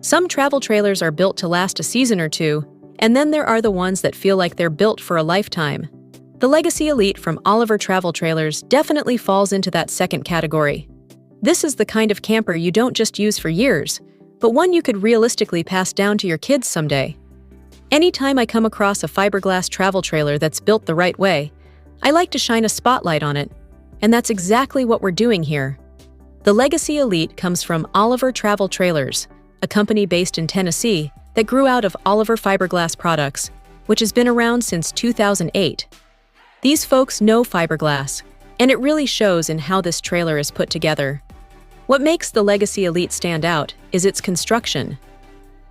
Some travel trailers are built to last a season or two, and then there are the ones that feel like they're built for a lifetime. The Legacy Elite from Oliver Travel Trailers definitely falls into that second category. This is the kind of camper you don't just use for years, but one you could realistically pass down to your kids someday. Anytime I come across a fiberglass travel trailer that's built the right way, I like to shine a spotlight on it, and that's exactly what we're doing here. The Legacy Elite comes from Oliver Travel Trailers, a company based in Tennessee that grew out of Oliver Fiberglass Products, which has been around since 2008. These folks know fiberglass, and it really shows in how this trailer is put together. What makes the Legacy Elite stand out is its construction.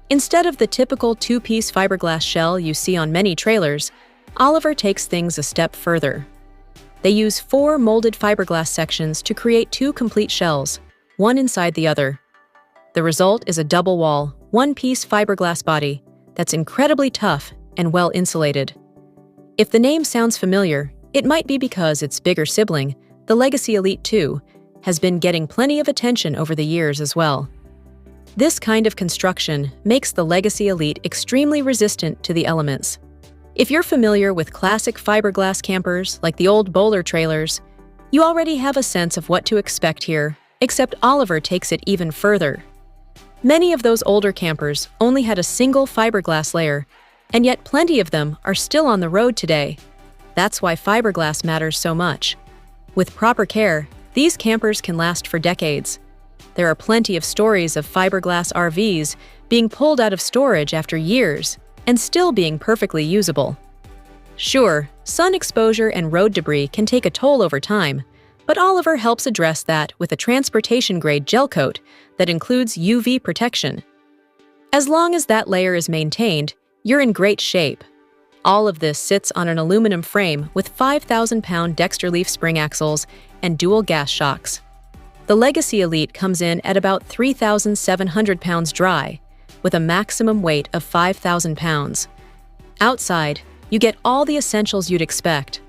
Instead of the typical two-piece fiberglass shell you see on many trailers, Oliver takes things a step further. They use 4 molded fiberglass sections to create 2 complete shells, one inside the other. The result is a double-wall, one-piece fiberglass body that's incredibly tough and well-insulated. If the name sounds familiar, it might be because its bigger sibling, the Legacy Elite 2, has been getting plenty of attention over the years as well. This kind of construction makes the Legacy Elite extremely resistant to the elements. If you're familiar with classic fiberglass campers like the old bowler trailers, you already have a sense of what to expect here, except Oliver takes it even further. Many of those older campers only had a single fiberglass layer, and yet plenty of them are still on the road today. That's why fiberglass matters so much. With proper care, these campers can last for decades. There are plenty of stories of fiberglass RVs being pulled out of storage after years and still being perfectly usable. Sure, sun exposure and road debris can take a toll over time, but Oliver helps address that with a transportation-grade gel coat that includes UV protection. As long as that layer is maintained, you're in great shape. All of this sits on an aluminum frame with 5,000-pound Dexter leaf spring axles and dual gas shocks. The Legacy Elite comes in at about 3,700 pounds dry, with a maximum weight of 5,000 pounds. Outside, you get all the essentials you'd expect,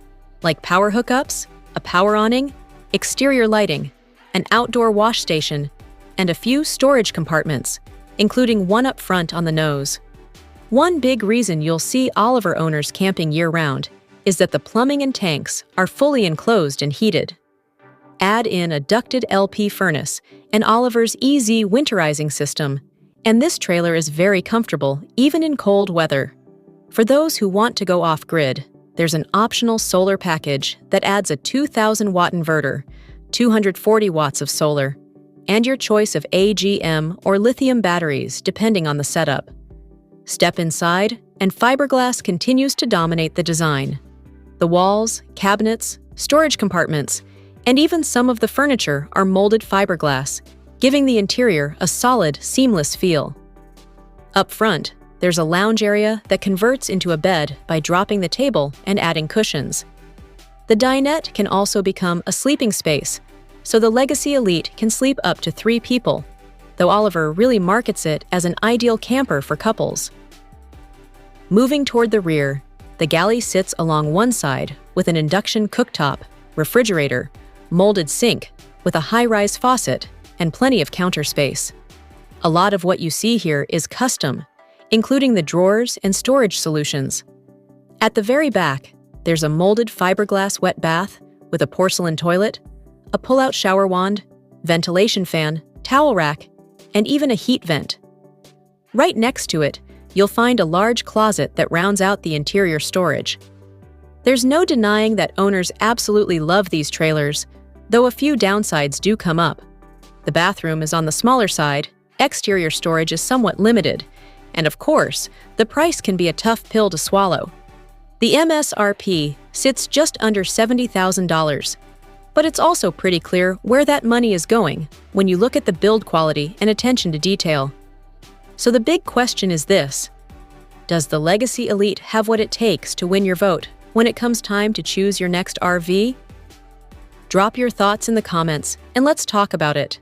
like power hookups, a power awning, exterior lighting, an outdoor wash station, and a few storage compartments, including one up front on the nose. One big reason you'll see Oliver owners camping year-round is that the plumbing and tanks are fully enclosed and heated. Add in a ducted LP furnace and Oliver's EZ winterizing system, and this trailer is very comfortable even in cold weather. For those who want to go off-grid, there's an optional solar package that adds a 2,000-watt inverter, 240 watts of solar, and your choice of AGM or lithium batteries depending on the setup. Step inside, and fiberglass continues to dominate the design. The walls, cabinets, storage compartments, and even some of the furniture are molded fiberglass, giving the interior a solid, seamless feel. Up front, there's a lounge area that converts into a bed by dropping the table and adding cushions. The dinette can also become a sleeping space, so the Legacy Elite can sleep up to 3 people, though Oliver really markets it as an ideal camper for couples. Moving toward the rear, the galley sits along one side with an induction cooktop, refrigerator, molded sink with a high-rise faucet, and plenty of counter space. A lot of what you see here is custom, including the drawers and storage solutions. At the very back, there's a molded fiberglass wet bath with a porcelain toilet, a pull-out shower wand, ventilation fan, towel rack, and even a heat vent. Right next to it, you'll find a large closet that rounds out the interior storage. There's no denying that owners absolutely love these trailers, though a few downsides do come up. The bathroom is on the smaller side, exterior storage is somewhat limited, and of course, the price can be a tough pill to swallow. The MSRP sits just under $70,000, but it's also pretty clear where that money is going when you look at the build quality and attention to detail. So the big question is this: does the Legacy Elite have what it takes to win your vote when it comes time to choose your next RV? Drop your thoughts in the comments and let's talk about it.